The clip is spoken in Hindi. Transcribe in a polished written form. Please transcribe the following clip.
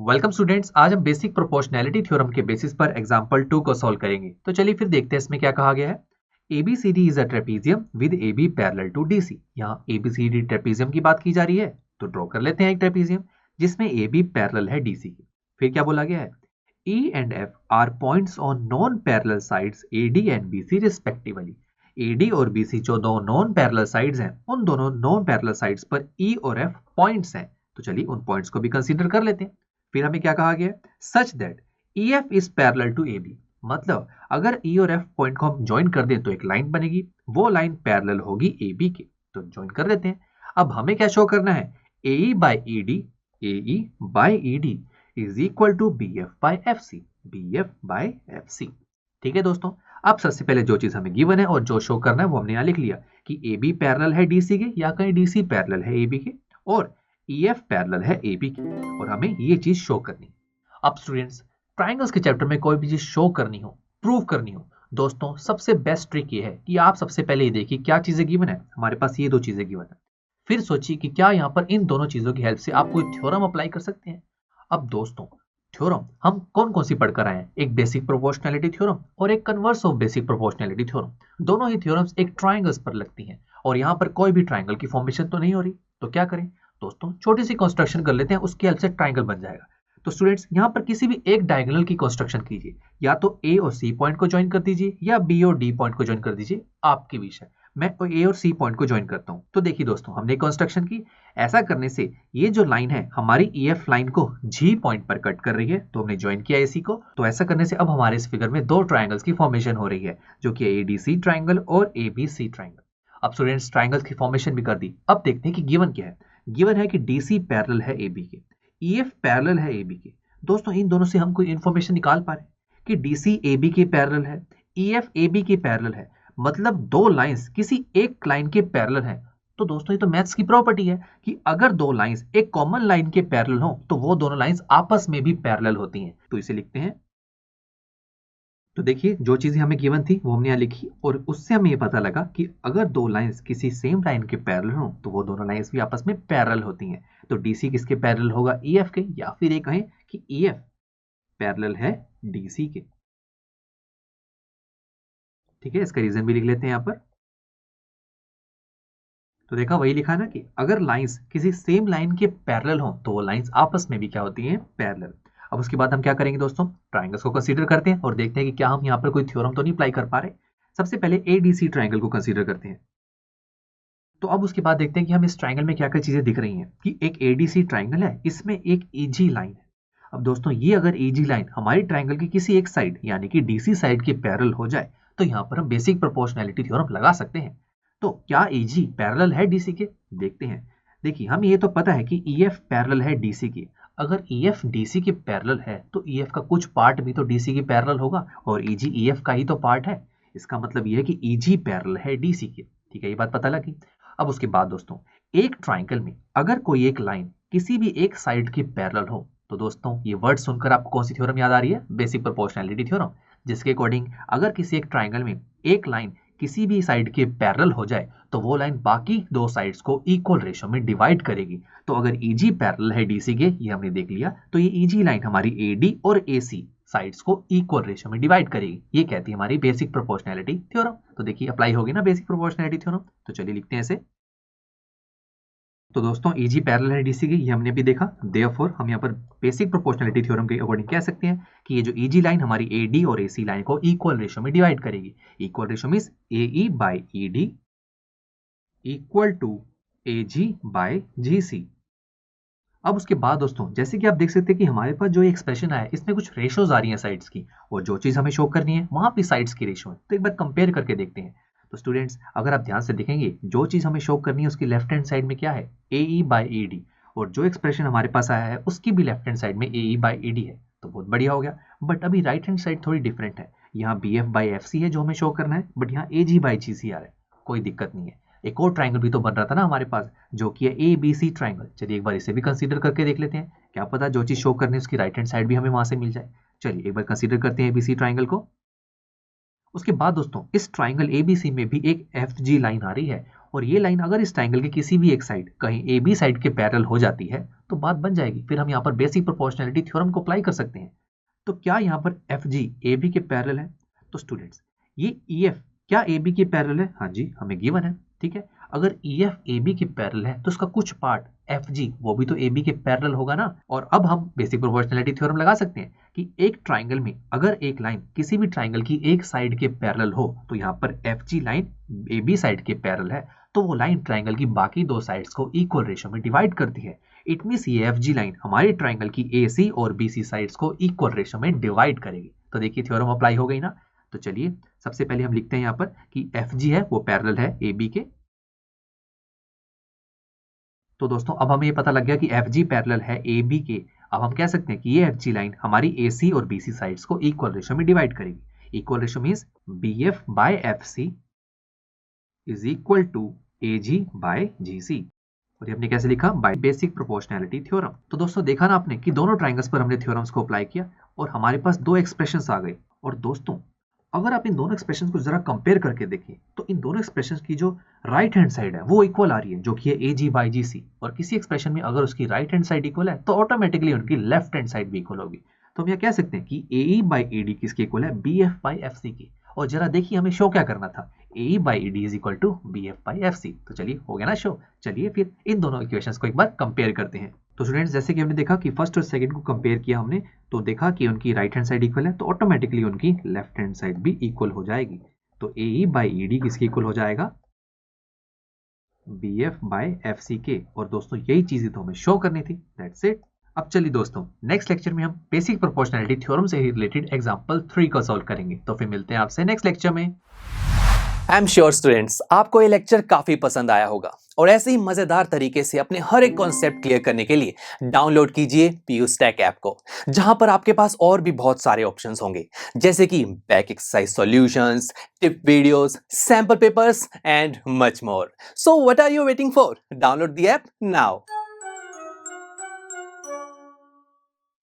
वेलकम स्टूडेंट्स, आज हम बेसिक प्रोपोर्शनैलिटी थ्योरम के बेसिस पर एग्जांपल 2 को सॉल्व करेंगे। तो चलिए फिर देखते हैं इसमें क्या कहा गया है। ABCD is a trapezium with AB parallel to DC। यहाँ ABCD ट्रेपीजियम की बात की जा रही है, तो ड्रॉ कर लेते हैं एक ट्रेपीजियम जिसमें AB पैरेलल है DC की। फिर क्या बोला गया है, E and F are points on non parallel sides AD and BC respectively. AD और BC जो दो नॉन पैरेलल साइड्स हैं, उन दोनों नॉन पैरेलल साइड्स पर E और F पॉइंट्स हैं। तो चलिए उन पॉइंट्स को भी कंसीडर कर लेते हैं। फिर हमें क्या कहा गया, such that EF is parallel to AB। मतलब अगर E और F पॉइंट को हम ज्वाइन कर दें तो एक लाइन बनेगी, वो लाइन पैरेलल होगी AB के। तो ज्वाइन कर देते हैं। अब हमें क्या शो करना है, AE by ED is equal to BF by FC। ठीक है दोस्तों, अब सबसे पहले जो चीज हमें गिवन है और जो शो करना है वो हमने यहाँ लिख लिया कि AB पैरेलल है DC के, या कहीं DC पैरेलल है AB के, और EF पैरेलल है AB की, और हमें ये चीज शो करनी है। अब स्टूडेंट्स, ट्राइंगल्स के चैप्टर में कोई भी चीज शो करनी हो, प्रूव करनी हो, दोस्तों सबसे बेस्ट ट्रिक ये है कि आप सबसे पहले ये देखिए क्या चीजें गिवन है। हमारे पास ये दो चीजें गिवन है, फिर सोचिए कि क्या यहाँ पर इन दोनों चीजों की हेल्प से आप कोई थ्योरम अप्लाई कर सकते हैं। अब दोस्तों, थ्योरम हम कौन कौन सी पढ़कर आए हैं, एक बेसिक प्रोपोर्शनैलिटी थ्योरम और एक converse of basic proportionality theorem. दोनों ही थ्योरम्स एक ट्राइंगल्स पर लगती हैं, और यहाँ पर कोई भी ट्राइंगल की फॉर्मेशन तो नहीं हो रही। तो क्या करें दोस्तों, छोटी सी कंस्ट्रक्शन कर लेते हैं, उसकी हेल्प से ट्राइंगल बन जाएगा। तो स्टूडेंट्स, यहाँ पर किसी भी एक डायगोनल की कंस्ट्रक्शन कीजिए, या तो A और C पॉइंट को ज्वाइन कर दीजिए या B और D पॉइंट को ज्वाइन कर दीजिए, आपकी विश है। मैं A और C पॉइंट को ज्वाइन करता हूँ। तो देखिए दोस्तों, हमने कंस्ट्रक्शन की, ऐसा करने से ये जो लाइन है हमारी EF लाइन को G पॉइंट पर कट कर रही है, तो हमने ज्वाइन किया AC को। तो ऐसा करने से अब हमारे इस फिगर में दो ट्राइंगल्स की फॉर्मेशन हो रही है, जो कि ADC ट्राइंगल और ABC ट्राइंगल। अब स्टूडेंट्स, ट्राइंगल्स की फॉर्मेशन भी कर दी। अब देखते हैं कि गिवन क्या है। गिवन है कि DC पैरेलल है AB के, EF पैरेलल है AB के। दोस्तों, इन दोनों से हम कोई इंफॉर्मेशन निकाल पा रहे हैं कि DC AB के पैरेलल है, EF AB के पैरेलल है, मतलब दो लाइंस किसी एक लाइन के पैरेलल हैं। तो दोस्तों, ये तो मैथ्स की प्रॉपर्टी है कि अगर दो लाइंस एक कॉमन लाइन के पैरेलल हो तो वो दोनों लाइंस आपस में भी पैरेलल होती हैं। तो इसे लिखते हैं। तो देखिए, जो चीजें हमें गिवन थी वो हमने यहाँ लिखी, और उससे हमें ये पता लगा कि अगर दो लाइंस किसी सेम लाइन के पैरेलल हो तो वो दोनों लाइंस भी आपस में पैरेलल होती हैं। तो DC किसके पैरेलल होगा, EF के, या फिर ये कहें कि EF पैरेलल है DC के। ठीक है, इसका रीजन भी लिख लेते हैं यहाँ पर। तो देखा, वही लिखा ना कि अगर लाइंस किसी सेम लाइन के पैरेलल हो तो वो लाइंस आपस में भी क्या होती हैं, पैरेलल। अब उसके बाद हम क्या करेंगे दोस्तों, ट्राइंगल्स को कंसीडर करते हैं और देखते हैं कि क्या हम यहाँ पर कोई थ्योरम तो नहीं अप्लाई कर पा रहे। सबसे पहले ADC ट्राइंगल को कंसीडर करते हैं। तो अब उसके बाद देखते हैं कि हम इस ट्राइंगल में क्या क्या चीजें दिख रही हैं कि एक ADC ट्राइंगल है, इसमें एक EG लाइन है। अब दोस्तों, ये अगर EG लाइन हमारी ट्राइंगल की किसी एक साइड यानी कि DC साइड के पैरेलल हो जाए तो यहाँ पर हम बेसिक प्रोपोर्शनैलिटी थ्योरम लगा सकते हैं। तो क्या EG पैरेलल है DC के, देखते हैं। देखिए, हमें ये तो पता है कि EF पैरेलल है DC के। अगर EF DC के पैरेलल है तो EF का कुछ पार्ट भी तो DC के पैरेलल होगा, और EG EF का ही तो पार्ट है। इसका मतलब ये है कि EG पैरेलल है DC के। ठीक है, ये बात पता लगी। अब उसके बाद दोस्तों, एक ट्राइंगल में अगर कोई एक लाइन किसी भी एक साइड की पैरेलल हो, तो दोस्तों ये वर्ड सुनकर आपको कौन सी थ्योरम याद आ रही है, बेसिक प्रोपोर्शनैलिटी थ्योरम, जिसके अकॉर्डिंग अगर किसी एक ट्राइंगल में एक लाइन किसी भी साइड के पैरेलल हो जाए तो वो लाइन बाकी दो साइड्स को इक्वल रेशो में डिवाइड करेगी। तो अगर EG पैरेलल है DC के, ये हमने देख लिया, तो ये EG लाइन हमारी AD और AC साइड्स को इक्वल रेशो में डिवाइड करेगी। ये कहती है हमारी बेसिक प्रोपोर्शनैलिटी थ्योरम। तो देखिए, अप्लाई होगी ना बेसिक प्रोपोर्शनैलिटी थ्योरम। तो चलिए लिखते हैं इसे। तो दोस्तों, EG पैरेलल है DC की, ये हमने भी देखा। देयरफॉर हम यहाँ पर बेसिक प्रोपोर्शनैलिटी थ्योरम के अकॉर्डिंग कह सकते हैं कि ये जो EG लाइन हमारी AD और AC लाइन को इक्वल रेशो में डिवाइड करेगी। Equal ratio means AE by ED equal to AG by GC। अब उसके बाद दोस्तों, जैसे कि आप देख सकते हैं कि हमारे पास जो एक्सप्रेशन आया इसमें कुछ रेशोज आ रही हैं साइड्स की, और जो चीज हमें शो करनी है वहां भी साइड्स की रेशो है। तो एक बार कंपेयर करके देखते हैं। तो स्टूडेंट्स, अगर आप ध्यान से देखेंगे, जो चीज हमें शो करनी है उसकी लेफ्ट हैंड साइड में क्या है, AE बाय ED, और जो एक्सप्रेशन हमारे पास आया है उसकी भी लेफ्ट हैंड साइड में AE बाय ED है। तो बहुत बढ़िया हो गया। बट अभी राइट हैंड साइड थोड़ी डिफरेंट है। यहाँ BF बाय FC है जो हमें शो करना है, बट यहाँ AG बाय GC आ रहा है। कोई दिक्कत नहीं है, एक और ट्राइंगल भी तो बन रहा था ना हमारे पास, जो कि है ABC ट्राइंगल। चलिए एक बार इसे भी कंसीडर करके देख लेते हैं, क्या पता जो चीज शो करनी है उसकी राइट हैंड साइड भी हमें वहां से मिल जाए। चलिए एक बार कंसीडर करते हैं ABC ट्राइंगल को। उसके बाद दोस्तों, इस ट्राइंगल ABC में भी एक FG लाइन आ रही है, और ये लाइन अगर इस ट्राइंगल के किसी भी एक साइड कहीं ए बी साइड के पैरेलल हो जाती है तो बात बन जाएगी। फिर हम यहाँ पर बेसिक प्रोपोर्शनैलिटी थ्योरम को अप्लाई कर सकते हैं। तो क्या यहाँ पर एफ जी ए बी के पैरेलल है? तो स्टूडेंट्स ये ई एफ क्या ए बी के पैरेलल है? हाँ जी, हमें गिवन है। ठीक है, अगर ई एफ ए बी के पैरेलल है तो उसका कुछ पार्ट एफ जी वो भी तो ए बी के पैरेलल होगा ना। और अब हम बेसिक प्रोपोर्शनैलिटी थ्योरम लगा सकते हैं कि एक ट्राइंगल में अगर एक लाइन किसी भी ट्राइंगल की एक साइड के पैरेलल हो तो यहाँ पर F G line A B side के पैरेलल है तो वो लाइन ट्राइंगल की बाकी दो साइड्स को इक्वल रेशियो में डिवाइड करती है। इट मीन्स ये एफ जी लाइन हमारे ट्राइंगल की ए सी और बी सी साइड्स को इक्वल रेशियो में डिवाइड करेगी। तो देखिए थ्योरम अप्लाई हो गई ना। तो चलिए सबसे पहले हम लिखते हैं यहाँ पर कि एफ जी है वो पैरेलल है ए बी के। तो दोस्तों अब हमें ये पता लग गया कि एफ जी पैरेलल है ए बी के। अब हम कह सकते हैं कि ये एफ जी लाइन हमारी ए सी और बी सी साइड्स को इक्वल रेशियो में डिवाइड करेगी। Equal ratio means B F by F C is equal to A G by G C. और ये हमने कैसे लिखा? By basic proportionality theorem. तो दोस्तों देखा ना आपने कि दोनों ट्राइंगल्स पर हमने थ्योरम्स को अप्लाई किया और हमारे पास दो एक्सप्रेशंस आ गए। और दोस्तों अगर आप इन दोनों एक्सप्रेशंस को जरा कंपेयर करके देखें तो इन दोनों एक्सप्रेशंस की जो राइट हैंड साइड है वो इक्वल आ रही है, जो कि है ए जी बाई जी सी। और किसी एक्सप्रेशन में अगर उसकी राइट हैंड साइड इक्वल है तो ऑटोमेटिकली उनकी लेफ्ट हैंड साइड भी इक्वल होगी। तो हम यह कह सकते हैं कि A E by A D किसके इक्वल है? B F by F C की। और जरा देखिए हमें शो क्या करना था, A E by A D is equal to B F by F C. तो चलिए हो गया ना शो। चलिए फिर इन दोनों इक्वेशंस को एक बार कंपेयर करते हैं। तो स्टूडेंट्स जैसे कि हमने देखा कि फर्स्ट और सेकंड को कंपेयर किया हमने तो देखा कि उनकी राइट हैंड साइड इक्वल है तो ऑटोमेटिकली उनकी लेफ्ट हैंड साइड भी इक्वल हो जाएगी। तो A E by A D किसके इक्वल हो जाएगा? B F by F C के। और दोस्तों यही चीजें तो हमें शो करनी थी। That's it. अब चलिए दोस्तों नेक्स्ट लेक्चर में हम बेसिक प्रोपोर्शनैलिटी थ्योरम से ही रिलेटेड एग्जांपल 3 को सॉल्व करेंगे। तो फिर मिलते हैं आपसे नेक्स्ट लेक्चर में। आई एम श्योर स्टूडेंट्स आपको ये लेक्चर काफी पसंद आया होगा और ऐसे ही मजेदार तरीके से अपने हर एक कॉन्सेप्ट क्लियर करने के लिए डाउनलोड कीजिए पीयूस्टैक ऐप को, जहां पर आपके पास और भी बहुत सारे ऑप्शंस होंगे जैसे कि back exercise solutions, tip videos, sample papers and much more. So what are you waiting for? Download the app now.